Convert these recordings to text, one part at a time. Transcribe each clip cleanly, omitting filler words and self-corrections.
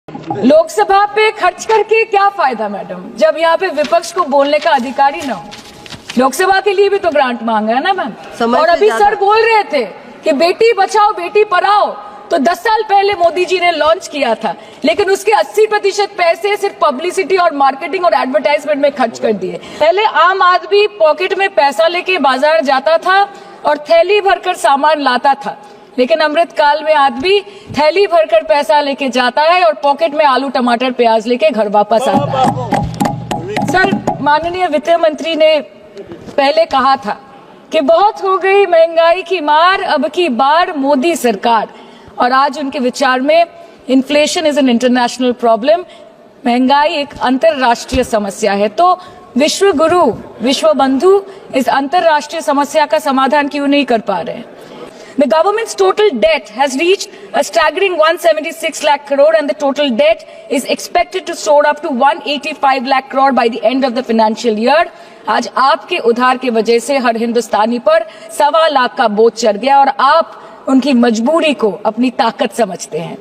लोकसभा पे खर्च करके क्या फायदा मैडम, जब यहाँ पे विपक्ष को बोलने का अधिकार ही ना हो। लोकसभा के लिए भी तो ग्रांट मांगा है ना मैम। और अभी सर बोल रहे थे कि बेटी बचाओ बेटी पढ़ाओ, तो 10 साल पहले मोदी जी ने लॉन्च किया था, लेकिन उसके 80% पैसे सिर्फ पब्लिसिटी और मार्केटिंग और एडवर्टाइजमेंट में खर्च कर दिए। पहले आम आदमी पॉकेट में पैसा लेके बाजार जाता था और थैली भरकर सामान लाता था, लेकिन अमृत काल में आदमी थैली भरकर पैसा लेके जाता है और पॉकेट में आलू टमाटर प्याज लेके घर वापस आता है। सर, माननीय वित्त मंत्री ने पहले कहा था कि बहुत हो गई महंगाई की मार, अब की बार मोदी सरकार, और आज उनके विचार में inflation is an international problem, महंगाई एक अंतरराष्ट्रीय समस्या है। तो विश्व गुरु विश्व बंधु इस अंतरराष्ट्रीय समस्या का समाधान क्यों नहीं कर पा रहे हैं? The government's total debt has reached a staggering 176 lakh crore and the total debt is expected to soar up to 185 lakh crore by the end of the financial year. आज आपके उधार की वजह से हर हिंदुस्तानी पर 1.25 लाख का बोझ चढ़ गया और आप उनकी मजबूरी को अपनी ताकत समझते हैं।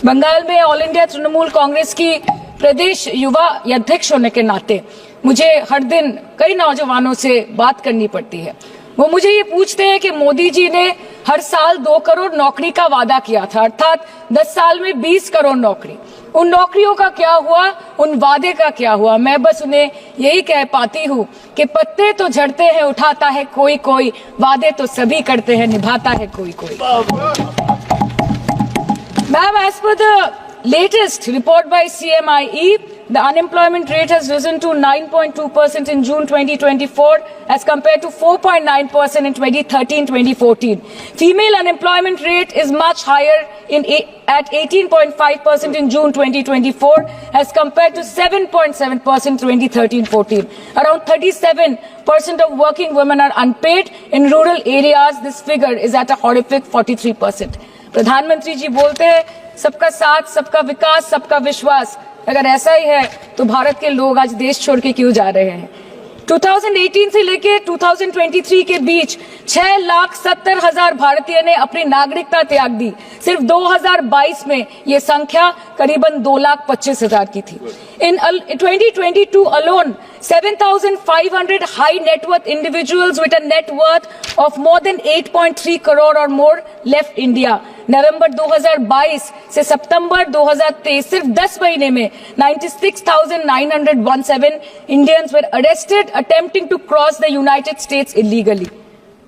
बंगाल में ऑल इंडिया तृणमूल कांग्रेस की प्रदेश युवा अध्यक्ष होने के नाते मुझे हर दिन कई नौजवानों से बात करनी पड़ती है। वो मुझे ये पूछते हैं कि मोदी जी ने हर साल 2 करोड़ नौकरी का वादा किया था, अर्थात 10 साल में 20 करोड़ नौकरी। उन नौकरियों का क्या हुआ, उन वादे का क्या हुआ? मैं बस उन्हें यही कह पाती हूँ कि पत्ते तो झड़ते हैं उठाता है कोई कोई, वादे तो सभी करते हैं निभाता है कोई कोई। Ma'am, as per the latest report by CMIE, the unemployment rate has risen to 9.2% in June 2024 as compared to 4.9% in 2013-2014. Female unemployment rate is much higher at 18.5% in June 2024 as compared to 7.7% 2013-14. Around 37% of working women are unpaid. In rural areas, this figure is at a horrific 43%. प्रधानमंत्री जी बोलते हैं सबका साथ, सबका विकास, सबका विश्वास। अगर ऐसा ही है तो भारत के लोग आज देश छोड़ के क्यों जा रहे हैं? 2018 से लेके 2023 के बीच 6,70,000 भारतीय ने अपनी नागरिकता त्याग दी। सिर्फ 2022 में ये संख्या करीबन 2,25,000 की थी। In 2022 alone, 7,500 high net worth individuals with a net worth of more than 8.3 crore or more left India. नवंबर 2022 से सितंबर 2023 सिर्फ 10 महीने में 96,917 Indians were arrested attempting to cross the United States illegally.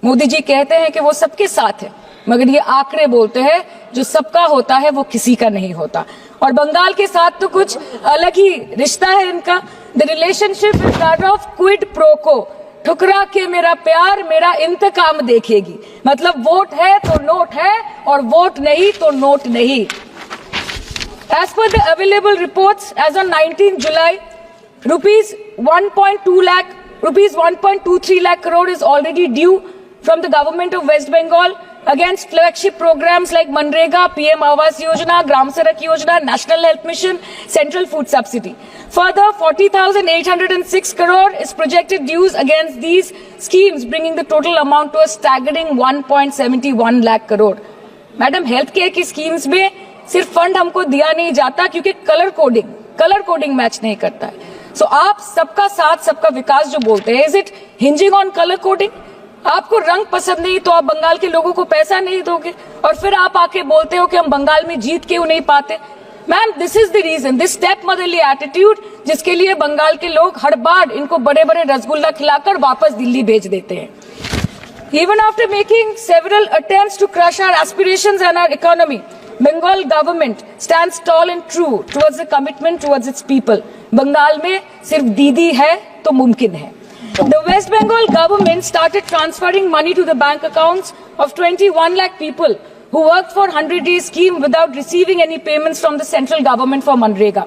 Modi ji कहते हैं कि वो सबके साथ है, मगर ये आंकड़े बोलते हैं जो सबका होता है वो किसी का नहीं होता। और बंगाल के साथ तो कुछ अलग ही रिश्ता है इनका। The relationship is that of quid pro को, ठुकरा के मेरा प्यार मेरा इंतकाम देखेगी। मतलब वोट है तो नोट है और वोट नहीं तो नोट नहीं। As per the available reports as on 19 July, rupees 1.23 lakh crore is already due from the government of West Bengal against flagship programs like Manrega, PM Awas Yojana, Gram Sadak Yojana, National Health Mission, Central Food Subsidy. Further, 40,806 crore is projected dues against these schemes, bringing the total amount to a staggering 1.71 lakh crore. Madam, health care की schemes में सिर्फ fund हमको दिया नहीं जाता क्योंकि colour coding match नहीं करता है। सो आप सबका साथ सबका विकास जो बोलते हैं, is it hinging on colour coding? आपको रंग पसंद नहीं तो आप बंगाल के लोगों को पैसा नहीं दोगे और फिर आप आके बोलते हो कि हम बंगाल में जीत क्यों नहीं पाते? Ma'am, this is the reason, this stepmotherly attitude, जिसके लिए बंगाल के लोग हर बार इनको बड़े बड़े रसगुल्ला खिलाकर वापस दिल्ली भेज देते हैं। Even after making several attempts to crush our aspirations and our economy, Bengal government stands tall and true towards the commitment towards its people. Bengal में सिर्फ दीदी है तो मुमकिन है। The West Bengal government started transferring money to the bank accounts of 21 lakh people who worked for 100-day scheme without receiving any payments from the central government for Manrega.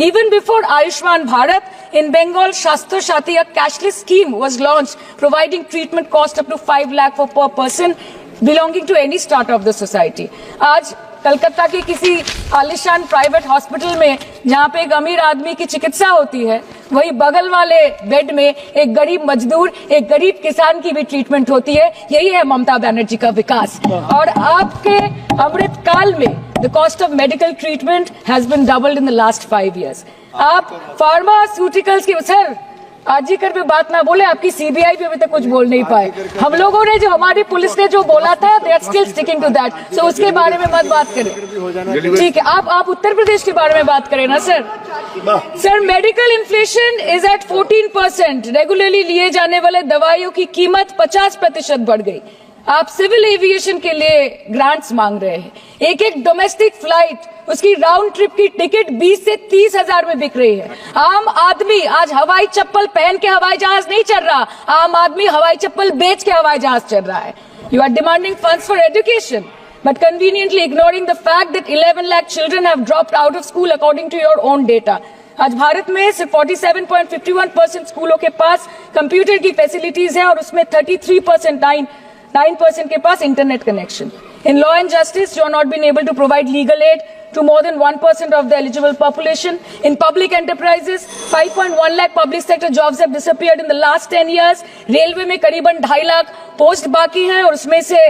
Even before Ayushman Bharat, in Bengal, Shastra Shati, a cashless scheme was launched, providing treatment cost up to 5 lakh per person belonging to any strata of the society. आज कलकत्ता के किसी आलिशान private hospital में जहाँ पे एक अमीर आदमी की चिकित्सा होती है, वही बगल वाले बेड में एक गरीब मजदूर, एक गरीब किसान की भी ट्रीटमेंट होती है। यही है ममता बनर्जी का विकास। और आपके अमृत काल में the cost of medical treatment has been doubled in the last 5 years. आप फार्मास्यूटिकल्स के सर आरजीकर पे बात ना बोले, आपकी सीबीआई पे अभी तक कुछ बोल नहीं पाए। हम लोगों ने जो, हमारी पुलिस ने जो बोला था, they are still sticking to that. So उसके बारे में मत बात करें, ठीक है? आप उत्तर प्रदेश के बारे में बात करें ना sir. Sir, medical inflation is at 14%। Regularly लिए जाने वाले दवाइयों की कीमत 50% बढ़ गई। आप सिविल एविएशन के लिए ग्रांट्स मांग रहे हैं। एक एक डोमेस्टिक फ्लाइट, उसकी राउंड ट्रिप की टिकट 20 से 30 हजार में बिक रही है। आम आदमी आज हवाई चप्पल पहन के हवाई जहाज नहीं चल रहा, आम आदमी हवाई चप्पल बेच के हवाई जहाज चल रहा है। You are demanding funds for education but conveniently ignoring the fact that 11 lakh children have dropped out of school according to your own data. आज भारत में सिर्फ 47.51% स्कूलों के पास कंप्यूटर की फैसिलिटीज है और उसमें 9% के पास internet connection. In law and justice, you are not been able to provide legal aid to more than 1% of the eligible population. In public enterprises, 5.1 lakh public sector jobs have disappeared in the last 10 years. Railway में करीबन 2.5 lakh post बाकी हैं और उसमें से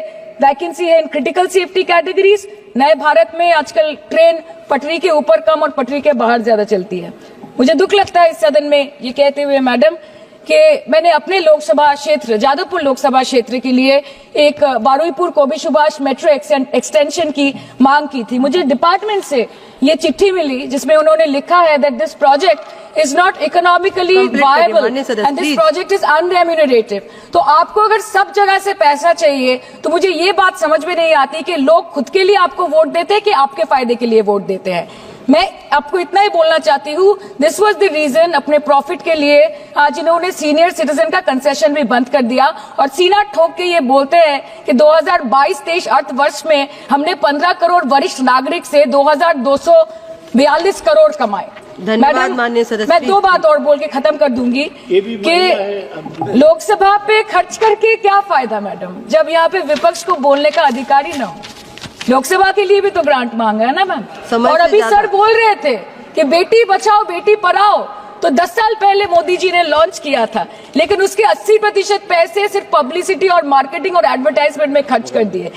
vacancy है in critical safety categories. नए भारत में आजकल ट्रेन पटरी के ऊपर कम और पटरी के बाहर ज्यादा चलती है। मुझे दुख लगता है इस सदन में ये कहते हुए मैडम कि मैंने अपने लोकसभा क्षेत्र जादवपुर लोकसभा क्षेत्र के लिए एक बारुईपुर कोबी सुभाष मेट्रो एक्सटेंशन की मांग की थी। मुझे डिपार्टमेंट से ये चिट्ठी मिली जिसमें उन्होंने लिखा है that this project is not economically viable and this project is unremunerative. तो आपको अगर सब जगह से पैसा चाहिए तो मुझे ये बात समझ में नहीं आती कि लोग खुद के लिए आपको वोट देते हैं कि आपके फायदे के लिए वोट देते हैं। मैं आपको इतना ही बोलना चाहती हूँ, दिस वाज द रीजन अपने प्रॉफिट के लिए आज इन्होंने सीनियर सिटीजन का कंसेशन भी बंद कर दिया और सीना ठोक के ये बोलते हैं कि 2022-23 अर्थ वर्ष में हमने 15 करोड़ वरिष्ठ नागरिक से 2242 करोड़ कमाए। धन्यवाद माननीय सदस्य। मैं 2 बात और बोल के खत्म कर दूंगी कि लोकसभा पे खर्च करके क्या फायदा मैडम, जब यहाँ पे विपक्ष को बोलने का अधिकार ही ना हो। लोकसभा के लिए भी तो ग्रांट मांगा है ना मैम। और अभी सर बोल रहे थे कि बेटी बचाओ बेटी पढ़ाओ, तो 10 साल पहले मोदी जी ने लॉन्च किया था, लेकिन उसके 80% पैसे सिर्फ पब्लिसिटी और मार्केटिंग और एडवर्टाइजमेंट में खर्च कर दिए।